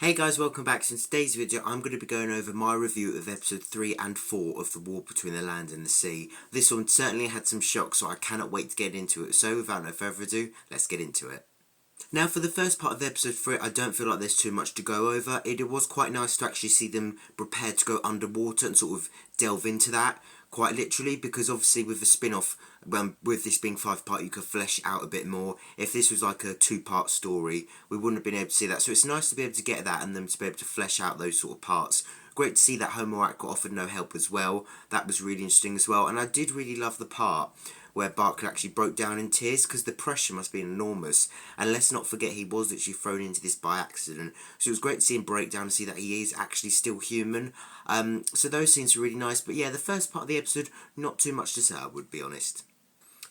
Hey guys, welcome back. So in today's video I'm going to be going over my review of episode 3 and 4 of The War Between the Land and the Sea. This one certainly had some shocks, so I cannot wait to get into it. So without no further ado, let's get into it. Now for the first part of episode 3, I don't feel like there's too much to go over. It was quite nice to actually see them prepared to go underwater and sort of delve into that, quite literally, because obviously with the spin-off, with this being 5-part, you could flesh out a bit more. If this was like a 2-part story, we wouldn't have been able to see that. So it's nice to be able to get that and them to be able to flesh out those sort of parts. Great to see that Homo Aqua offered no help as well. That was really interesting as well. And I did really love the part where Barclay actually broke down in tears, because the pressure must be enormous. And let's not forget, he was actually thrown into this by accident. So it was great to see him break down and see that he is actually still human. So those scenes were really nice. But yeah, the first part of the episode, not too much to say, I would be honest.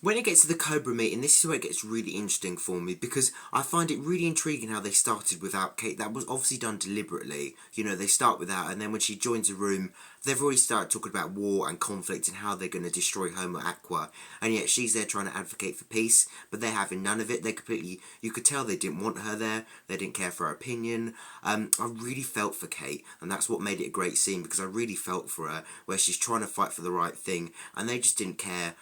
When it gets to the Cobra meeting, this is where it gets really interesting for me, because I find it really intriguing how they started without Kate. That was obviously done deliberately. You know, they start without, and then when she joins the room, they've already started talking about war and conflict and how they're going to destroy Homo Aqua, and yet she's there trying to advocate for peace, but they're having none of it. They completely, you could tell they didn't want her there, they didn't care for her opinion. I really felt for Kate, and that's what made it a great scene, because I really felt for her, where she's trying to fight for the right thing, and they just didn't care.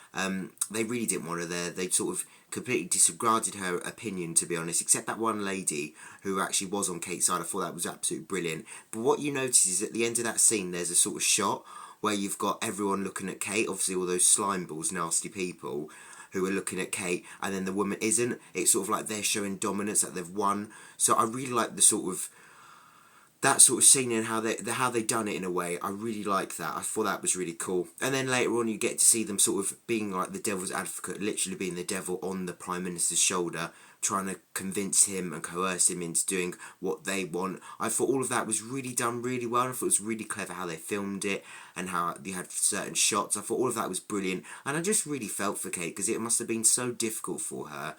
They really didn't want her there. They sort of completely disregarded her opinion, to be honest, except that one lady who actually was on Kate's side. I thought that was absolutely brilliant. But what you notice is at the end of that scene, there's a sort of shot where you've got everyone looking at Kate, obviously all those slime balls, nasty people who are looking at Kate, and then the woman isn't. It's sort of like they're showing dominance, that they've won. So I really like the sort of that sort of scene and how they done it in a way. I really like that. I thought that was really cool. And then later on you get to see them sort of being like the devil's advocate, literally being the devil on the Prime Minister's shoulder, trying to convince him and coerce him into doing what they want. I thought all of that was really done really well. I thought it was really clever how they filmed it and how they had certain shots. I thought all of that was brilliant, and I just really felt for Kate, because it must have been so difficult for her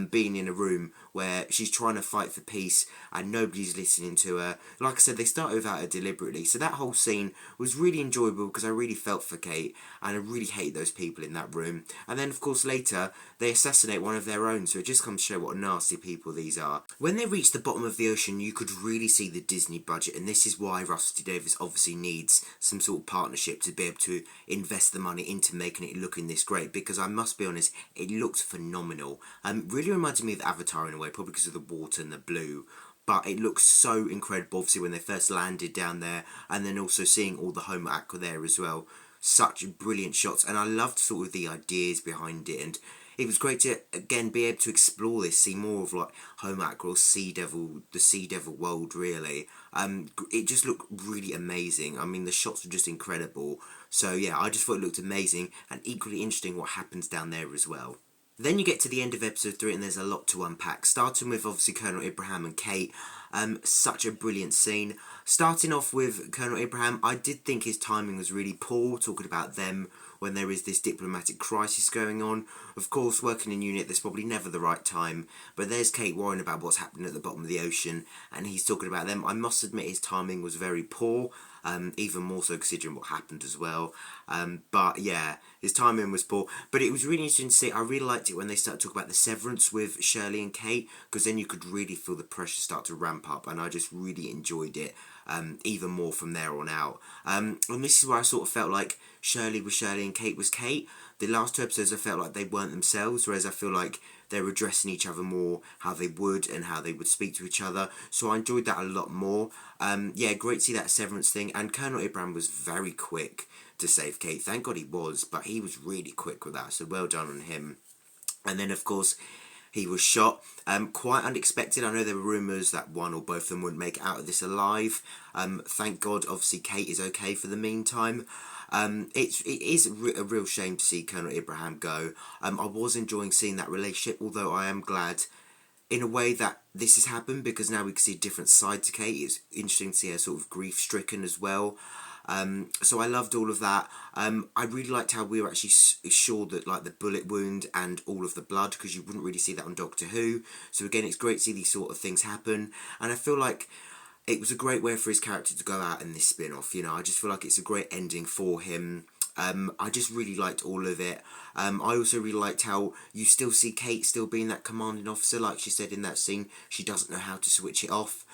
being in a room where she's trying to fight for peace and nobody's listening to her. Like I said, they started without her deliberately, so that whole scene was really enjoyable because I really felt for Kate, and I really hate those people in that room. And then of course later they assassinate one of their own, so it just comes to show what nasty people these are. When they reached the bottom of the ocean, you could really see the Disney budget, and this is why Russell T Davies obviously needs some sort of partnership to be able to invest the money into making it looking this great, because I must be honest, it looked phenomenal. Really reminded me of Avatar in a way, probably because of the water and the blue, but it looks so incredible, obviously when they first landed down there, and then also seeing all the Homo Aqua there as well. Such brilliant shots, and I loved sort of the ideas behind it, and it was great to again be able to explore this, see more of like Homo Aqua or Sea Devil, the Sea Devil world really. It just looked really amazing. I mean, the shots were just incredible. So yeah, I just thought it looked amazing, and equally interesting what happens down there as well. Then you get to the end of episode 3 and there's a lot to unpack, starting with obviously Colonel Ibrahim and Kate. Such a brilliant scene. Starting off with Colonel Ibrahim, I did think his timing was really poor, talking about them when there is this diplomatic crisis going on. Of course, working in unit, there's probably never the right time, but there's Kate worrying about what's happening at the bottom of the ocean, and he's talking about them. I must admit his timing was very poor, even more so considering what happened as well. But yeah, his timing was poor, but it was really interesting to see. I really liked it when they started talking about the severance with Shirley and Kate, because then you could really feel the pressure start to ramp up, and I just really enjoyed it. Even more from there on out. And this is where I sort of felt like Shirley was Shirley and Kate was Kate. The last 2 episodes I felt like they weren't themselves, whereas I feel like they're addressing each other more, how they would and how they would speak to each other. So I enjoyed that a lot more. Yeah, great to see that severance thing. And Colonel Ibrahim was very quick to save Kate. Thank God he was, but he was really quick with that. So well done on him. And then of course he was shot. Quite unexpected. I know there were rumours that one or both of them wouldn't make it out of this alive. Thank God, obviously, Kate is okay for the meantime. It is a real shame to see Colonel Ibrahim go. I was enjoying seeing that relationship, although I am glad in a way that this has happened, because now we can see a different side to Kate. It's interesting to see her sort of grief-stricken as well. So I loved all of that. I really liked how we were actually sure that like the bullet wound and all of the blood, because you wouldn't really see that on Doctor Who. So again, it's great to see these sort of things happen, and I feel like it was a great way for his character to go out in this spin-off. You know, I just feel like it's a great ending for him. I just really liked all of it. I also really liked how you still see Kate still being that commanding officer, like she said in that scene. She doesn't know how to switch it off.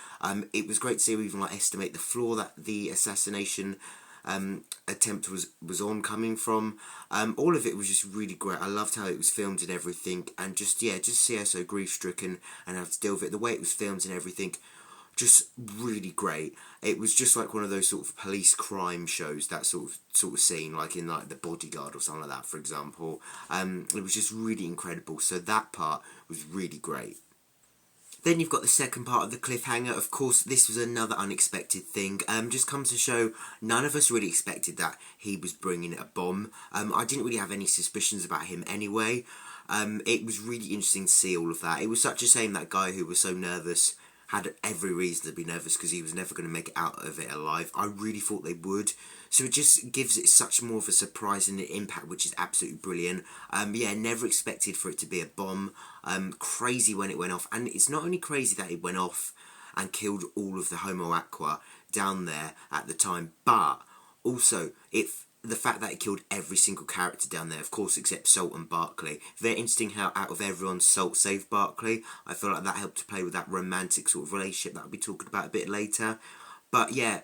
It was great to see her even like estimate the floor that the assassination attempt was on coming from. All of it was just really great. I loved how it was filmed and everything, and just see her so grief stricken and have to deal with it. The way it was filmed and everything, just really great. It was just like one of those sort of police crime shows, that sort of scene, like in like The Bodyguard or something like that, for example. It was just really incredible. So that part was really great. Then you've got the second part of the cliffhanger. Of course, this was another unexpected thing. Just comes to show none of us really expected that he was bringing a bomb. I didn't really have any suspicions about him anyway. It was really interesting to see all of that. It was such a shame that guy who was so nervous had every reason to be nervous because he was never going to make it out of it alive. I really thought they would. So it just gives it such more of a surprise and an impact, which is absolutely brilliant. Never expected for it to be a bomb. Crazy when it went off. And it's not only crazy that it went off and killed all of the Homo Aqua down there at the time, but also the fact that it killed every single character down there, of course, except Salt and Barclay. Very interesting how out of everyone, Salt saved Barclay. I feel like that helped to play with that romantic sort of relationship that I'll be talking about a bit later. But yeah,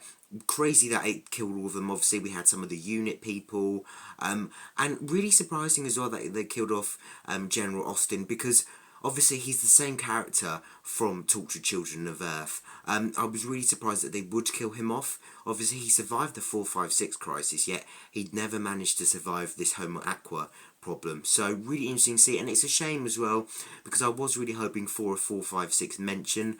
crazy that it killed all of them. Obviously, we had some of the unit people. And really surprising as well that they killed off General Austin, because obviously he's the same character from Tortured Children of Earth. I was really surprised that they would kill him off. Obviously he survived the 456 crisis, yet he'd never managed to survive this Homo Aqua problem. So really interesting to see, and it's a shame as well, because I was really hoping for a 456 mention.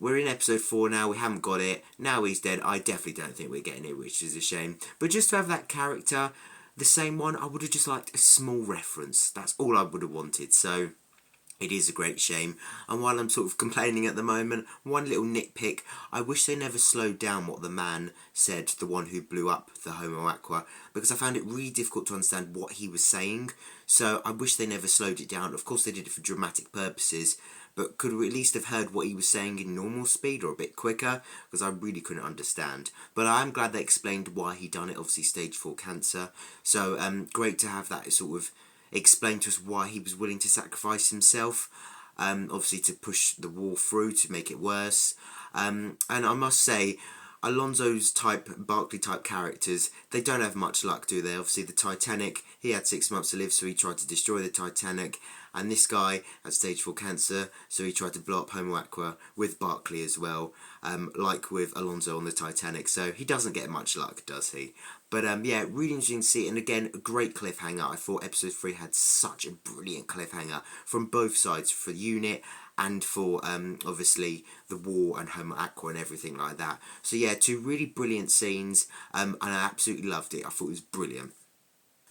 We're in episode 4 now, we haven't got it. Now he's dead. I definitely don't think we're getting it, which is a shame. But just to have that character, the same one, I would have just liked a small reference. That's all I would have wanted. So it is a great shame. And while I'm sort of complaining at the moment, one little nitpick, I wish they never slowed down what the man said, the one who blew up the Homo Aqua, because I found it really difficult to understand what he was saying. So I wish they never slowed it down. Of course they did it for dramatic purposes, but could we at least have heard what he was saying in normal speed or a bit quicker? Because I really couldn't understand. But I am glad they explained why he done it, obviously stage 4 cancer. So great to have that sort of explain to us why he was willing to sacrifice himself, obviously to push the war through, to make it worse. And I must say, Alonso's Barclay type characters, they don't have much luck, do they? Obviously the Titanic, he had 6 months to live, so he tried to destroy the Titanic. And this guy had stage 4 cancer, so he tried to blow up Homo Aqua with Barclay as well, like with Alonso on the Titanic. So he doesn't get much luck, does he? But yeah, really interesting to see. And again, a great cliffhanger. I thought episode 3 had such a brilliant cliffhanger from both sides, for the unit and for obviously the war and Homo Aqua and everything like that. So yeah, 2 really brilliant scenes, and I absolutely loved it. I thought it was brilliant.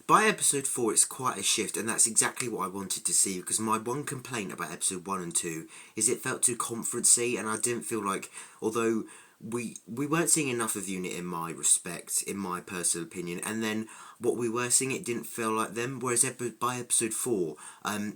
By episode 4, it's quite a shift, and that's exactly what I wanted to see, because my one complaint about episode 1 and 2 is it felt too conferencey, and I didn't feel like, although we weren't seeing enough of Unit in my respect, in my personal opinion, and then what we were seeing, it didn't feel like them, whereas by episode 4,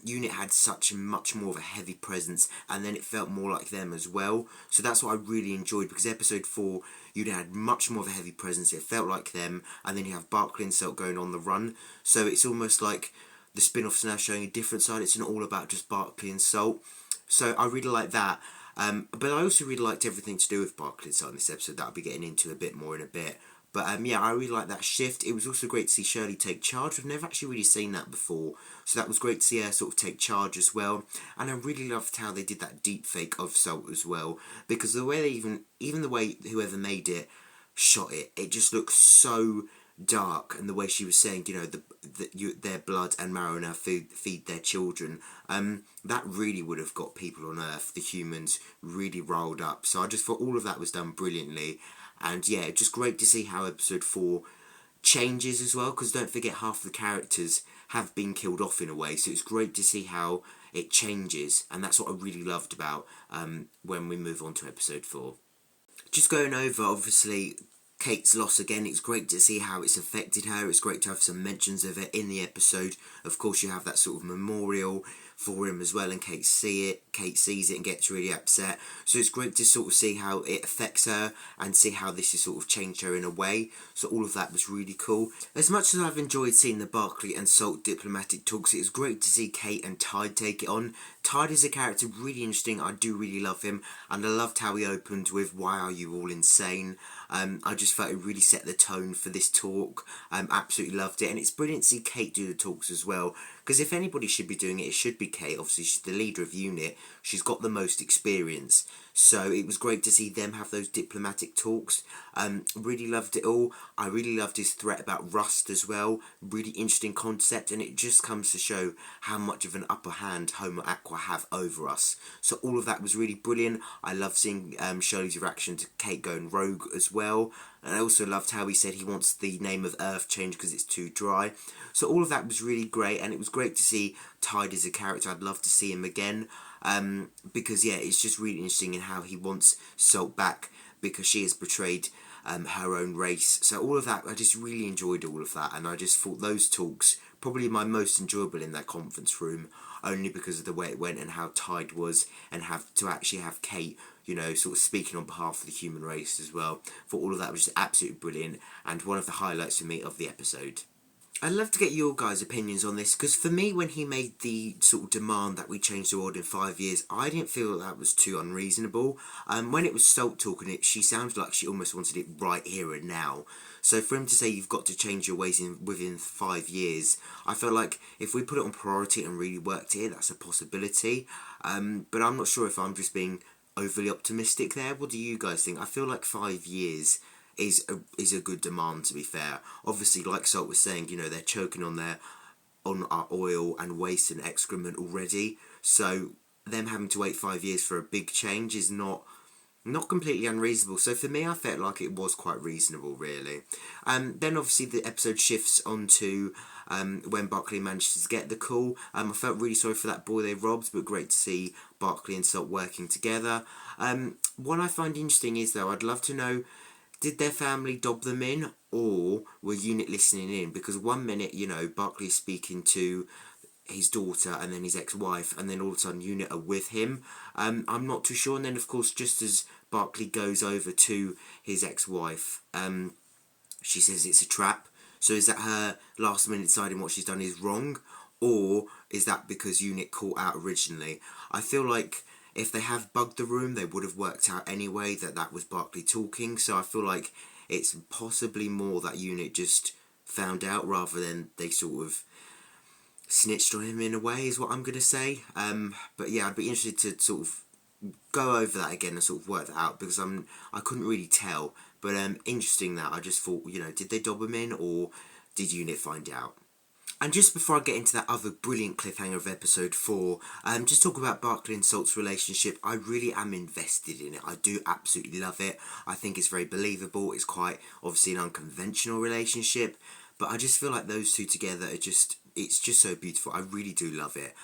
Unit had such much more of a heavy presence, and then it felt more like them as well. So that's what I really enjoyed, because episode 4, Unit had much more of a heavy presence, it felt like them, and then you have Barclay and Salt going on the run, so it's almost like the spin-offs are now showing a different side. It's not all about just Barclay and Salt, so I really like that. But I also really liked everything to do with Barclay and Salt in this episode that I'll be getting into a bit more in a bit. But yeah, I really like that shift. It was also great to see Shirley take charge. I've never actually really seen that before, so that was great to see her sort of take charge as well. And I really loved how they did that deep fake of Salt as well, because the way they even the way whoever made it shot it, it just looked so dark, and the way she was saying, you know, their blood and marrow now feed their children, that really would have got people on Earth, the humans, really riled up. So I just thought all of that was done brilliantly. And yeah, just great to see how episode 4 changes as well, because don't forget, half the characters have been killed off in a way, so it's great to see how it changes, and that's what I really loved about when we move on to episode 4. Just going over, obviously, Kate's loss again. It's great to see how it's affected her. It's great to have some mentions of it in the episode. Of course, you have that sort of memorial for him as well, and Kate sees it and gets really upset. So it's great to sort of see how it affects her and see how this has sort of changed her in a way. So all of that was really cool. As much as I've enjoyed seeing the Barclay and Salt diplomatic talks, it was great to see Kate and Tide take it on. Tide is a character really interesting. I do really love him, and I loved how he opened with "Why are you all insane?" I just felt it really set the tone for this talk. Absolutely loved it, and it's brilliant to see Kate do the talks as well, because if anybody should be doing it, it should be Kate. Obviously she's the leader of unit, she's got the most experience, so it was great to see them have those diplomatic talks. Really loved it all. I really loved his threat about Rust as well, really interesting concept, and it just comes to show how much of an upper hand Homo Aqua have over us. So all of that was really brilliant. I love seeing Shirley's reaction to Kate going rogue as well. And I also loved how he said he wants the name of Earth changed because it's too dry. So all of that was really great, and it was great to see Tide as a character. I'd love to see him again, because yeah, it's just really interesting in how he wants Salt back because she has betrayed her own race. So all of that, I just really enjoyed all of that, and I just thought those talks probably my most enjoyable in that conference room, only because of the way it went and how Tide was, and actually have Kate, you know, sort of speaking on behalf of the human race as well. For all of that was just absolutely brilliant, and one of the highlights for me of the episode. I'd love to get your guys' opinions on this, because for me, when he made the sort of demand that we change the world in 5 years, I didn't feel that was too unreasonable. When it was Salt talking it, she sounded like she almost wanted it right here and now. So for him to say you've got to change your ways within 5 years, I felt like if we put it on priority and really worked here, that's a possibility. But I'm not sure if I'm just being overly optimistic there. What do you guys think? I feel like 5 years is a good demand, to be fair. Obviously, like Salt was saying, you know, they're choking on our oil and waste and excrement already, so them having to wait 5 years for a big change is not completely unreasonable. So for me, I felt like it was quite reasonable, really. Then obviously the episode shifts onto when Barclay manages to get the call. I felt really sorry for that boy they robbed, but great to see Barclay and Salt working together. What I find interesting is, though, I'd love to know, did their family dob them in, or were Unit listening in? Because 1 minute, you know, Barclay's speaking to his daughter and then his ex-wife, and then all of a sudden Unit are with him. I'm not too sure. And then, of course, just as Barclay goes over to his ex-wife, she says it's a trap. So is that her last minute deciding what she's done is wrong, or is that because Unit caught out originally? I feel like if they have bugged the room, they would have worked out anyway that was Barclay talking. So I feel like it's possibly more that Unit just found out rather than they sort of snitched on him in a way, is what I'm going to say. But yeah, I'd be interested to sort of go over that again and sort of work that out, because I couldn't really tell. But interesting that I just thought, you know, did they dob him in, or did Unit find out? And just before I get into that other brilliant cliffhanger of episode 4, just talk about Barclay and Salt's relationship. I really am invested in it. I do absolutely love it. I think it's very believable. It's quite obviously an unconventional relationship, but I just feel like those two together are it's just so beautiful. I really do love it.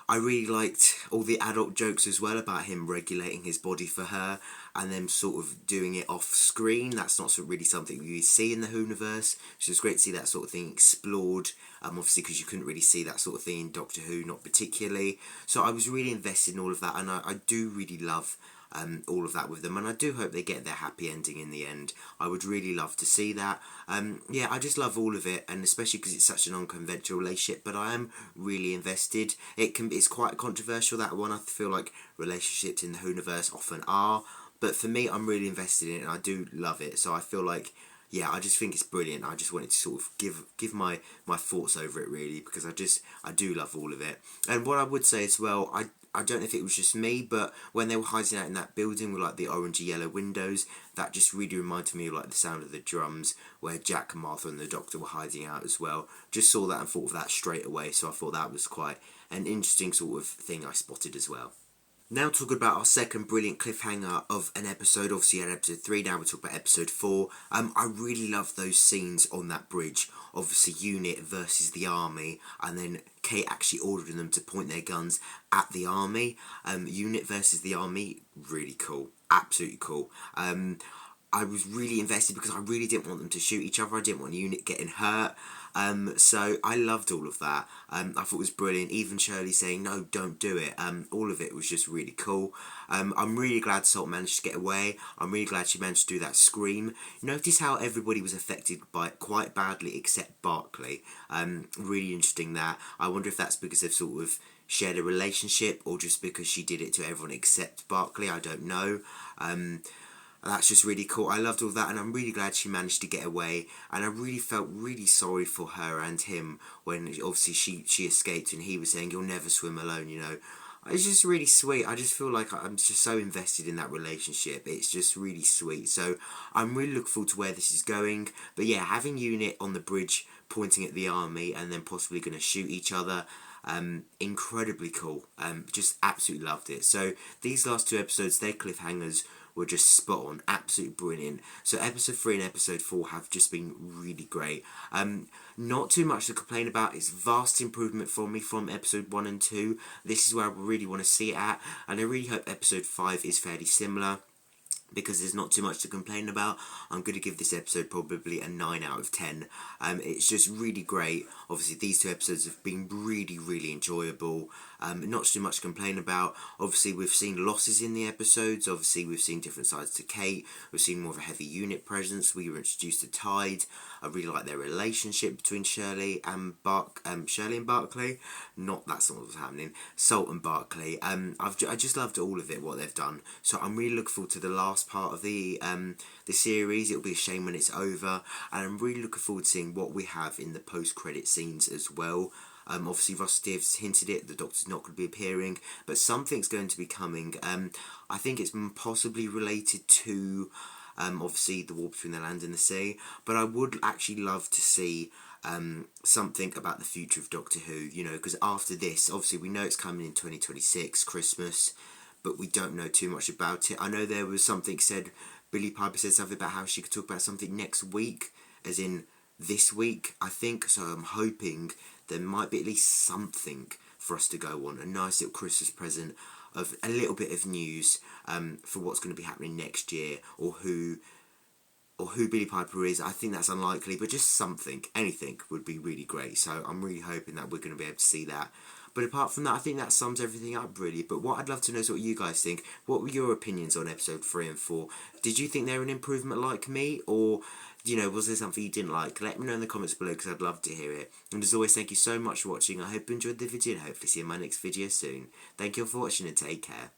I really liked all the adult jokes as well about him regulating his body for her and them sort of doing it off screen. That's not really something you see in the Whoniverse, which is great to see that sort of thing explored, obviously because you couldn't really see that sort of thing in Doctor Who, not particularly. So I was really invested in all of that, and I do really love all of that with them, and I do hope they get their happy ending in the end. I would really love to see that. Yeah, I just love all of it, and especially because it's such an unconventional relationship, but I am really invested. It's quite controversial, that one. I feel like relationships in the Whoniverse often are, but for me, I'm really invested in it, and I do love it. So I feel like, yeah, I just think it's brilliant. I just wanted to sort of give my thoughts over it, really, because I do love all of it. And what I would say as well, I don't know if it was just me, but when they were hiding out in that building with like the orangey yellow windows, that just really reminded me of like the sound of the drums where Jack, Martha and the Doctor were hiding out as well. Just saw that and thought of that straight away, so I thought that was quite an interesting sort of thing I spotted as well. Now talking about our second brilliant cliffhanger of an episode, obviously at episode 3, now we're talking about episode 4. I really love those scenes on that bridge, obviously Unit versus the army, and then Kate actually ordering them to point their guns at the army. Unit versus the army, really cool, absolutely cool. I was really invested because I really didn't want them to shoot each other. I didn't want Unit getting hurt. So I loved all of that. I thought it was brilliant. Even Shirley saying, no, don't do it. All of it was just really cool. I'm really glad Salt managed to get away. I'm really glad she managed to do that scream. Notice how everybody was affected by it quite badly except Barclay. Really interesting that. I wonder if that's because they've sort of shared a relationship or just because she did it to everyone except Barclay. I don't know. That's just really cool. I loved all that, and I'm really glad she managed to get away. And I really felt really sorry for her and him when obviously she escaped, and he was saying, "You'll never swim alone," you know. It's just really sweet. I just feel like I'm just so invested in that relationship. It's just really sweet. So I'm really looking forward to where this is going. But yeah, having Unit on the bridge pointing at the army and then possibly going to shoot each other. Incredibly cool. Just absolutely loved it. So these last 2 episodes, their cliffhangers were just spot on, absolutely brilliant. So episode 3 and episode 4 have just been really great. Not too much to complain about. It's vast improvement for me from episode 1 and 2. This is where I really want to see it at, and I really hope episode 5 is fairly similar, because there's not too much to complain about. I'm going to give this episode probably a 9 out of 10. It's just really great. Obviously, these 2 episodes have been really, really enjoyable. Not too much to complain about. Obviously, we've seen losses in the episodes. Obviously, we've seen different sides to Kate. We've seen more of a heavy Unit presence. We were introduced to Tide. I really like their relationship between Shirley and Barclay. That's not what's happening. Salt and Barclay. I just loved all of it, what they've done. So I'm really looking forward to the last part of the series. It'll be a shame when it's over, and I'm really looking forward to seeing what we have in the post-credit scenes as well. Obviously, Ross Steve's hinted it, the Doctor's not going to be appearing, but something's going to be coming. I think it's possibly related to obviously the war between the land and the sea, but I would actually love to see something about the future of Doctor Who, you know, because after this, obviously we know it's coming in 2026, Christmas, but we don't know too much about it. I know there was something said, Billie Piper said something about how she could talk about something next week, as in this week, I think, so I'm hoping there might be at least something for us to go on, a nice little Christmas present of a little bit of news for what's going to be happening next year, or who Billie Piper is. I think that's unlikely, but just something, anything would be really great. So I'm really hoping that we're going to be able to see that. But apart from that, I think that sums everything up, really. But what I'd love to know is what you guys think. What were your opinions on episode 3 and 4? Did you think they were an improvement like me? Or, you know, was there something you didn't like? Let me know in the comments below, because I'd love to hear it. And as always, thank you so much for watching. I hope you enjoyed the video, and hopefully see you in my next video soon. Thank you all for watching, and take care.